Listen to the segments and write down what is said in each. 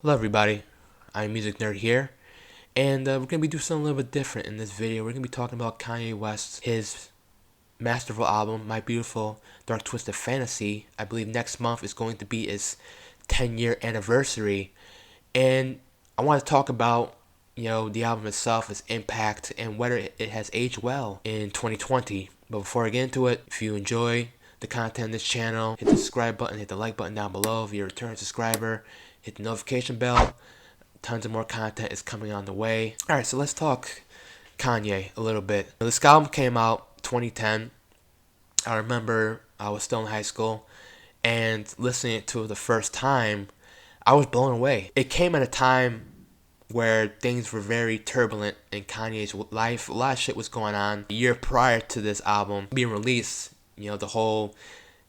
Hello everybody, IAmAMusicNerd here, and we're going to be doing something a little bit different in this video. We're going to be talking about Kanye West, his masterful album, My Beautiful Dark Twisted Fantasy. I believe next month is going to be his 10-year anniversary, and I want to talk about, the album itself, its impact, and whether it has aged well in 2020. But before I get into it, if you enjoy the content of this channel, hit the subscribe button, hit the like button down below if you're a returning subscriber, hit the notification bell. Tons of more content is coming on the way. Alright, so let's talk Kanye a little bit. This album came out 2010. I remember I was still in high school, and listening to it the first time, I was blown away. It came at a time where things were very turbulent in Kanye's life. A lot of shit was going on. A year prior to this album being released, the whole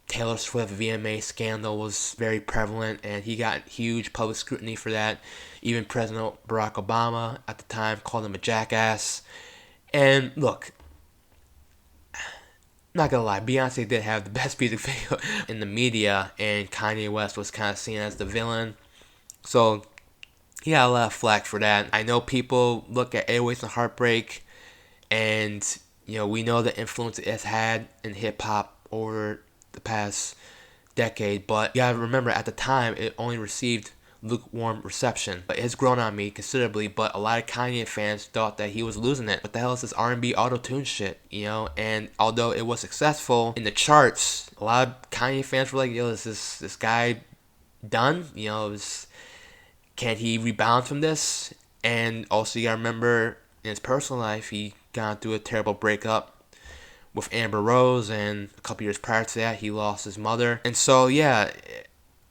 Taylor Swift VMA scandal was very prevalent, and he got huge public scrutiny for that. Even President Barack Obama at the time called him a jackass. And look, not gonna lie, Beyonce did have the best music video in the media, and Kanye West was kind of seen as the villain. So he got a lot of flack for that. I know people look at Airways and Heartbreak, and we know the influence it has had in hip hop over the past decade, but you gotta remember at the time it only received lukewarm reception. But it has grown on me considerably, but a lot of Kanye fans thought that he was losing it. What the hell is this R&B auto-tune shit, And although it was successful in the charts, a lot of Kanye fans were like, yo, is this guy done? Can he rebound from this? And also you gotta remember, in his personal life, he got through a terrible breakup with Amber Rose, and a couple years prior to that, he lost his mother. And so, yeah,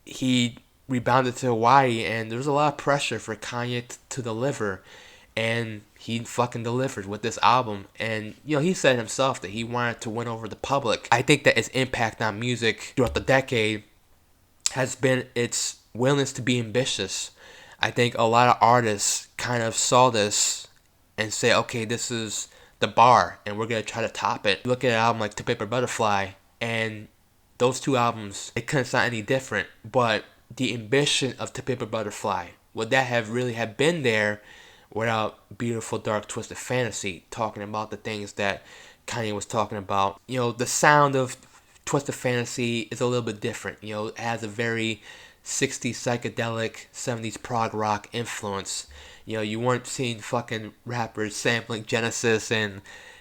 he rebounded to Hawaii, and there was a lot of pressure for Kanye to deliver, and he fucking delivered with this album. And, he said himself that he wanted to win over the public. I think that his impact on music throughout the decade has been its willingness to be ambitious. I think a lot of artists kind of saw this and say, okay, this is the bar, and we're gonna try to top it. Look at an album like To Paper Butterfly, and those two albums, it couldn't sound any different. But the ambition of To Paper Butterfly, would that have really have been there without Beautiful Dark Twisted Fantasy, talking about the things that Kanye was talking about? The sound of Twisted Fantasy is a little bit different. It has a very 60s psychedelic, 70s prog rock influence. You weren't seeing fucking rappers sampling Genesis and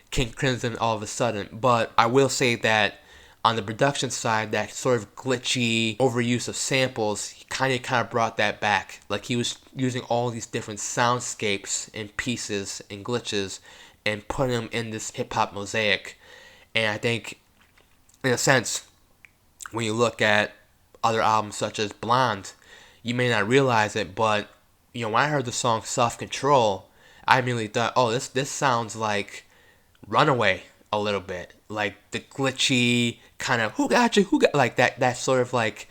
King Crimson all of a sudden. But I will say that on the production side, that sort of glitchy overuse of samples, he kind of brought that back. Like, he was using all these different soundscapes and pieces and glitches and putting them in this hip-hop mosaic. And I think, in a sense, when you look at other albums such as Blonde, you may not realize it, but when I heard the song Self Control, I immediately thought, oh, this sounds like Runaway a little bit. Like the glitchy kind of who got you, who got, like that sort of like,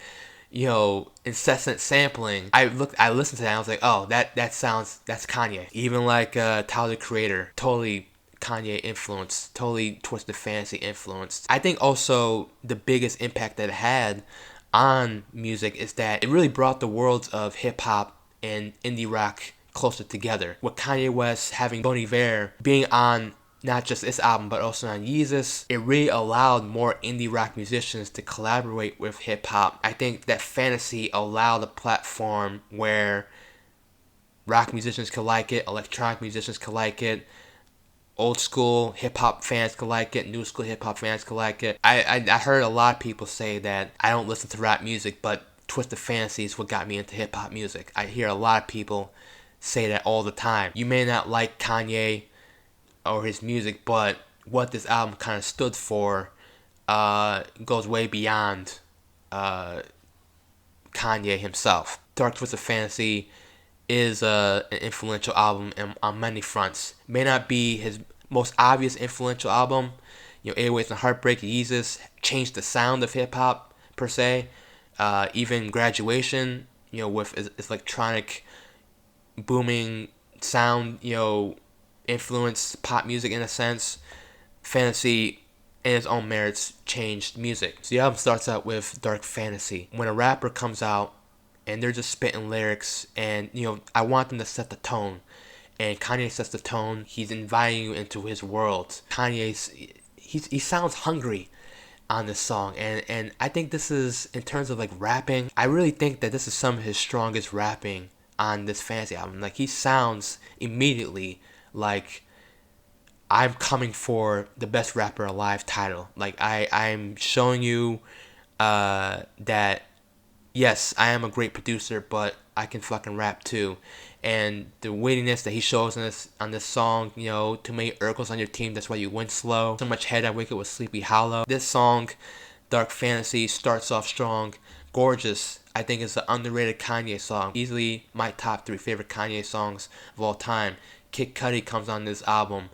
incessant sampling. I listened to that and I was like, oh, that sounds, that's Kanye. Even like Tyler the Creator, totally Kanye influence, totally Twisted Fantasy influenced. I think also the biggest impact that it had on music is that it really brought the worlds of hip hop and indie rock closer together. With Kanye West having Bon Iver being on not just this album but also on Yeezus, it really allowed more indie rock musicians to collaborate with hip hop. I think that Fantasy allowed a platform where rock musicians could like it, electronic musicians could like it, old school hip hop fans could like it, new school hip hop fans could like it. I heard a lot of people say that I don't listen to rap music, but Twisted Fantasy is what got me into hip hop music. I hear a lot of people say that all the time. You may not like Kanye or his music, but what this album kind of stood for goes way beyond Kanye himself. Dark Twisted Fantasy is an influential album on many fronts. May not be his most obvious influential album. Airways and Heartbreak, Yeezus changed the sound of hip hop per se. Even Graduation, with its electronic booming sound, influenced pop music in a sense. Fantasy, in its own merits, changed music. So the album starts out with Dark Fantasy. When a rapper comes out and they're just spitting lyrics, and I want them to set the tone. And Kanye sets the tone. He's inviting you into his world. He sounds hungry on this song, and I think this is, in terms of like rapping, I really think that this is some of his strongest rapping on this Fantasy album. Like, he sounds immediately like I'm coming for the best rapper alive title. Like, I'm showing you that yes, I am a great producer, but I can fucking rap too. And the wittiness that he shows on this song, too many Urkels on your team, that's why you win slow. So much head I wake up with Sleepy Hollow. This song, Dark Fantasy, starts off strong. Gorgeous, I think, is an underrated Kanye song. Easily my top 3 favorite Kanye songs of all time. Kid Cudi comes on this album.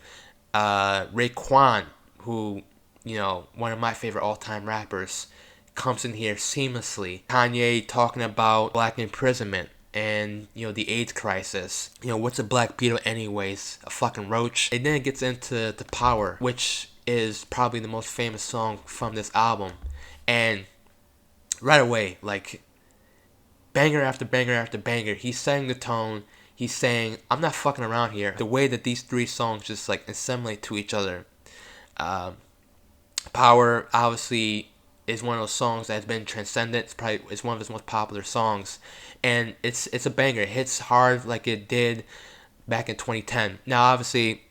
Raekwon, who, one of my favorite all-time rappers, comes in here seamlessly. Kanye talking about black imprisonment and, the AIDS crisis. What's a black beetle anyways? A fucking roach. And then it gets into The Power, which is probably the most famous song from this album. And right away, like, banger after banger after banger, he's setting the tone. He's saying, I'm not fucking around here. The way that these 3 songs just, like, assimilate to each other. Power, obviously, is one of those songs that's been transcendent. It's one of his most popular songs, and it's a banger. It hits hard like it did back in 2010. Now, obviously,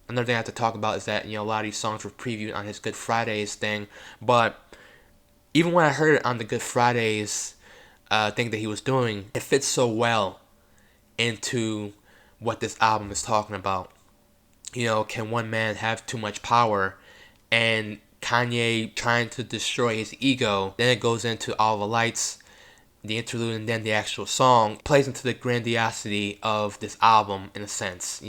another thing I have to talk about is that a lot of these songs were previewed on his Good Fridays thing, but even when I heard it on the Good Fridays thing that he was doing, it fits so well into what this album is talking about. Can one man have too much power? And Kanye trying to destroy his ego. Then it goes into All the Lights, the interlude, and then the actual song. Plays into the grandiosity of this album, in a sense.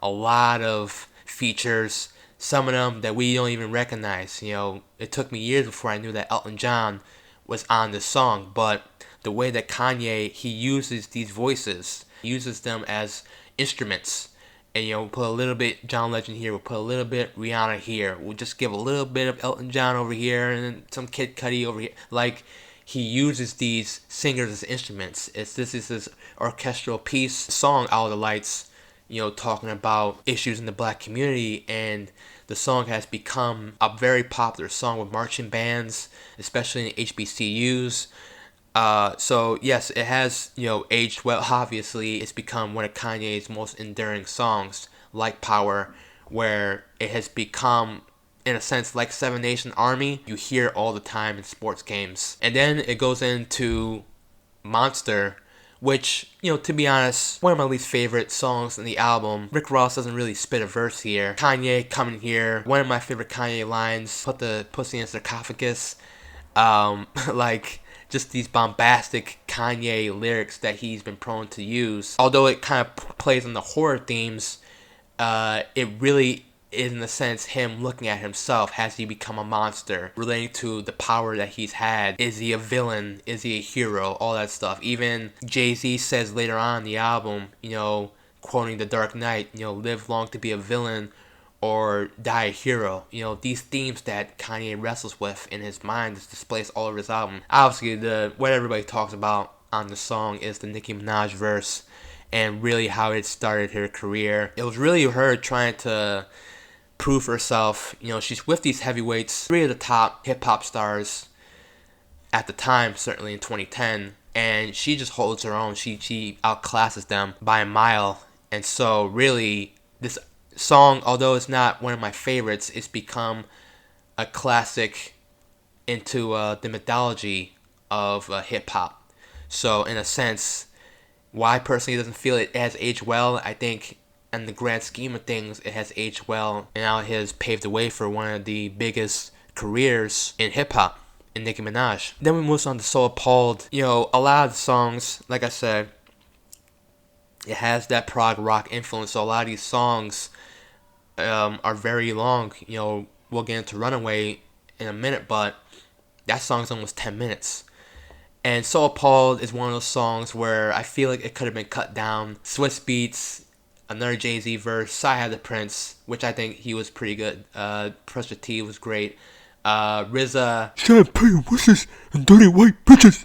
A lot of features, some of them that we don't even recognize. It took me years before I knew that Elton John was on this song, but the way that Kanye, he uses these voices, uses them as instruments. And we'll put a little bit John Legend here, we'll put a little bit Rihanna here, we'll just give a little bit of Elton John over here, and then some Kid Cudi over here. Like, he uses these singers as instruments. This is his orchestral piece. Song All the Lights, talking about issues in the black community, and the song has become a very popular song with marching bands, especially in HBCUs. So yes, it has, aged well. Obviously, it's become one of Kanye's most enduring songs, like Power, where it has become, in a sense, like Seven Nation Army. You hear all the time in sports games. And then it goes into Monster, which, to be honest, one of my least favorite songs in the album. Rick Ross doesn't really spit a verse here. Kanye coming here, one of my favorite Kanye lines, put the pussy in sarcophagus. Like, just these bombastic Kanye lyrics that he's been prone to use. Although it kind of plays on the horror themes, it really is, in a sense, him looking at himself. Has he become a monster? Relating to the power that he's had. Is he a villain? Is he a hero? All that stuff. Even Jay-Z says later on in the album, quoting The Dark Knight, live long to be a villain or die a hero. These themes that Kanye wrestles with in his mind is displaced all over his album. Obviously, what everybody talks about on the song is the Nicki Minaj verse, and really how it started her career. It was really her trying to prove herself. She's with these heavyweights, 3 of the top hip-hop stars at the time, certainly in 2010, and she just holds her own. She outclasses them by a mile. And so really, this song, although it's not one of my favorites, it's become a classic into the mythology of hip-hop. So in a sense, why personally doesn't feel it has aged well, I think in the grand scheme of things it has aged well, and now it has paved the way for one of the biggest careers in hip-hop in Nicki Minaj. Then we move on to So Appalled. A lot of the songs, like I said, it has that prog rock influence, so a lot of these songs are very long. We'll get into Runaway in a minute, but that song's almost 10 minutes. And So Appalled is one of those songs where I feel like it could have been cut down. Swiss beats, another Jay-Z verse, Sci Had the Prince, which I think he was pretty good. Pusha T was great. RZA. Champagne wusses and dirty white bitches.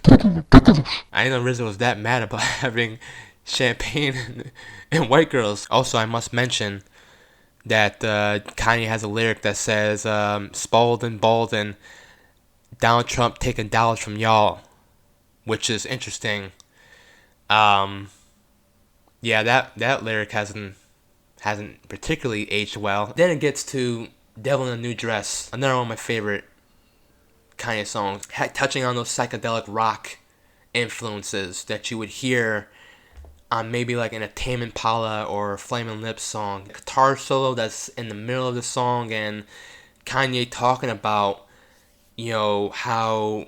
I didn't know RZA was that mad about having champagne and white girls. Also, I must mention that Kanye has a lyric that says, Spalding, Balding, Donald Trump taking dollars from y'all, which is interesting. Yeah, that lyric hasn't particularly aged well. Then it gets to Devil in a New Dress, another one of my favorite Kanye songs, touching on those psychedelic rock influences that you would hear on maybe like an Tame Impala or Flaming Lips song. Guitar solo that's in the middle of the song, and Kanye talking about, how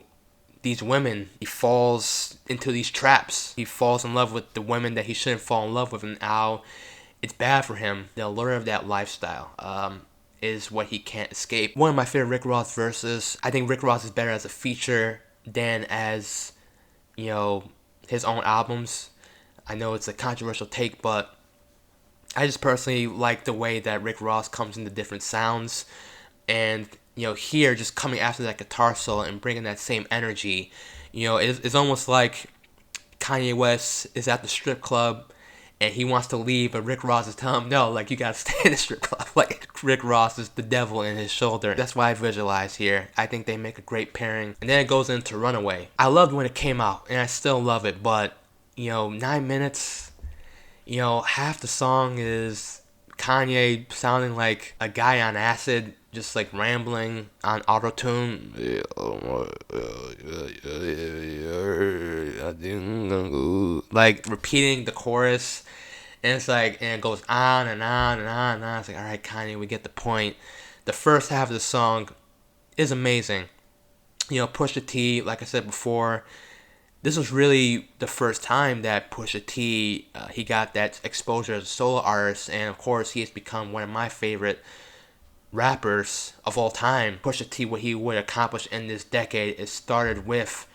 these women, he falls into these traps. He falls in love with the women that he shouldn't fall in love with, and how it's bad for him. The allure of that lifestyle is what he can't escape. One of my favorite Rick Ross verses. I think Rick Ross is better as a feature than as, his own albums. I know it's a controversial take, but I just personally like the way that Rick Ross comes into different sounds. And, here, just coming after that guitar solo and bringing that same energy, it's almost like Kanye West is at the strip club and he wants to leave, but Rick Ross is telling him, no, like, you gotta stay in the strip club. Like, Rick Ross is the devil in his shoulder. That's why I visualize here. I think they make a great pairing. And then it goes into Runaway. I loved when it came out, and I still love it, but, 9 minutes, half the song is Kanye sounding like a guy on acid, just like rambling on auto-tune, like repeating the chorus, and it's like, and it goes on and on and on and on. It's like, all right, Kanye, we get the point. The first half of the song is amazing. Pusha T, like I said before, this was really the first time that Pusha T, he got that exposure as a solo artist, and of course he has become one of my favorite rappers of all time. Pusha T, what he would accomplish in this decade, it started with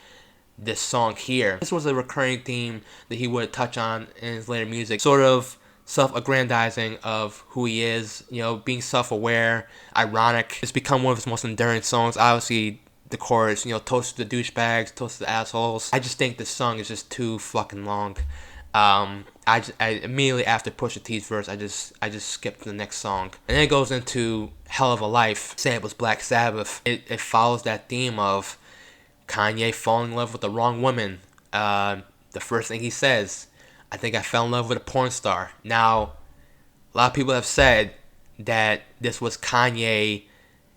this song here. This was a recurring theme that he would touch on in his later music, sort of self-aggrandizing of who he is, being self-aware, ironic. It's become one of his most enduring songs. Obviously, the chorus, toast to the douchebags, toast to the assholes. I just think this song is just too fucking long. I immediately after Pusha T's verse, I just skipped to the next song, and then it goes into Hell of a Life. Samples Black Sabbath. It follows that theme of Kanye falling in love with the wrong woman. The first thing he says, I think I fell in love with a porn star. Now, a lot of people have said that this was Kanye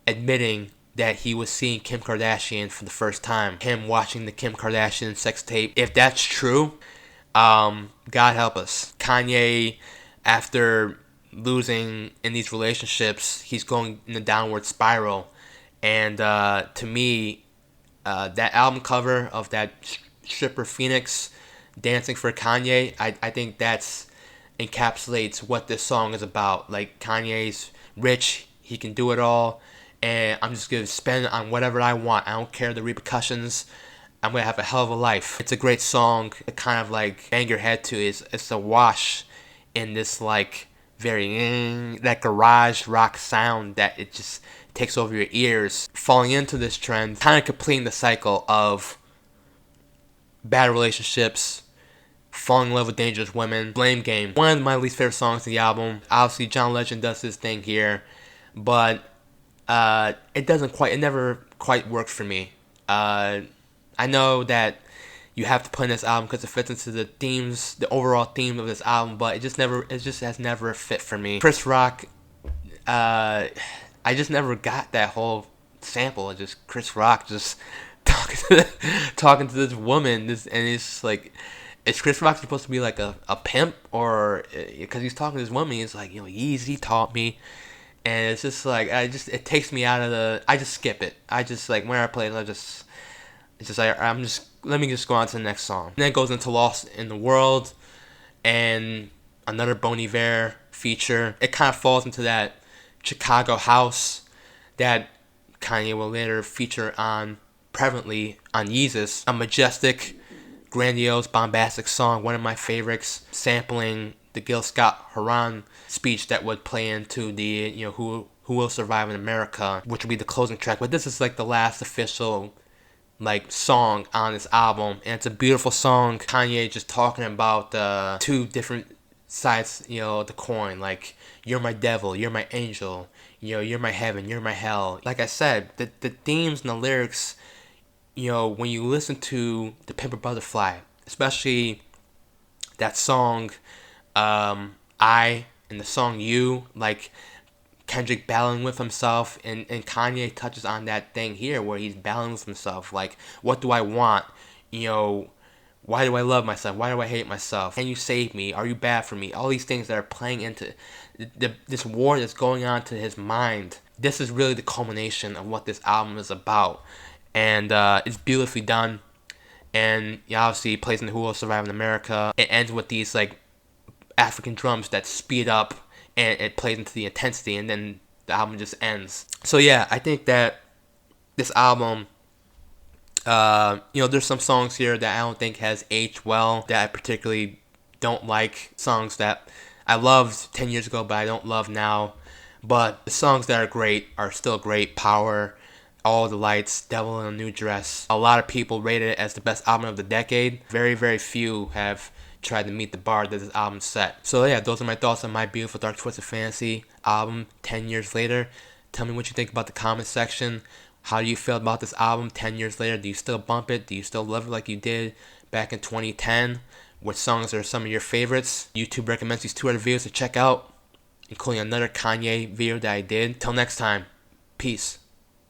admitting that he was seeing Kim Kardashian for the first time. Him watching the Kim Kardashian sex tape. If that's true, God help us. Kanye, after losing in these relationships, he's going in a downward spiral. And to me, that album cover of that stripper Phoenix dancing for Kanye, I think that's encapsulates what this song is about. Like, Kanye's rich, he can do it all, and I'm just going to spend on whatever I want. I don't care the repercussions. I'm going to have a hell of a life. It's a great song to kind of like bang your head to. It's a wash in this like very that garage rock sound that it just takes over your ears. Falling into this trend, kind of completing the cycle of bad relationships, falling in love with dangerous women, Blame Game. One of my least favorite songs in the album. Obviously, John Legend does his thing here, but it never quite worked for me. I know that you have to put in this album because it fits into the overall theme of this album, but it just has never fit for me. Chris Rock, I just never got that whole sample of just Chris Rock just talking to this woman, and it's just like, is Chris Rock supposed to be like a pimp, or because he's talking to this woman, he's like, Yeezy taught me. And it's just like, it takes me out of I just skip it. I just like, when I play it, let me just go on to the next song. And then it goes into Lost in the World, and another Bon Iver feature. It kind of falls into that Chicago house that Kanye will later feature on prevalently on Yeezus. A majestic grandiose, bombastic song, one of my favorites, sampling the Gil Scott-Heron speech that would play into the, Who Will Survive in America, which would be the closing track. But this is like the last official song on this album, and it's a beautiful song. Kanye just talking about the two different sides, the coin. Like, you're my devil, you're my angel, you're my heaven, you're my hell. Like I said, the themes and the lyrics, when you listen to The Pimp a Butterfly, especially that song, I, and the song You, like Kendrick battling with himself, and Kanye touches on that thing here where he's battling with himself. Like, what do I want? Why do I love myself? Why do I hate myself? Can you save me? Are you bad for me? All these things that are playing into this war that's going on to his mind. This is really the culmination of what this album is about. And it's beautifully done. And obviously it plays in Who Will Survive in America. It ends with these African drums that speed up, and it plays into the intensity, and then the album just ends. So yeah, I think that this album, there's some songs here that I don't think has aged well, that I particularly don't like. Songs that I loved 10 years ago, but I don't love now. But the songs that are great are still great. Power, All the Lights, Devil in a New Dress. A lot of people rated it as the best album of the decade. Very, very few have tried to meet the bar that this album set. So yeah, those are my thoughts on My Beautiful Dark Twisted Fantasy album 10 years later. Tell me what you think about the comment section. How do you feel about this album 10 years later? Do you still bump it? Do you still love it like you did back in 2010? What songs are some of your favorites? YouTube recommends these 2 other videos to check out, including another Kanye video that I did. Till next time, peace.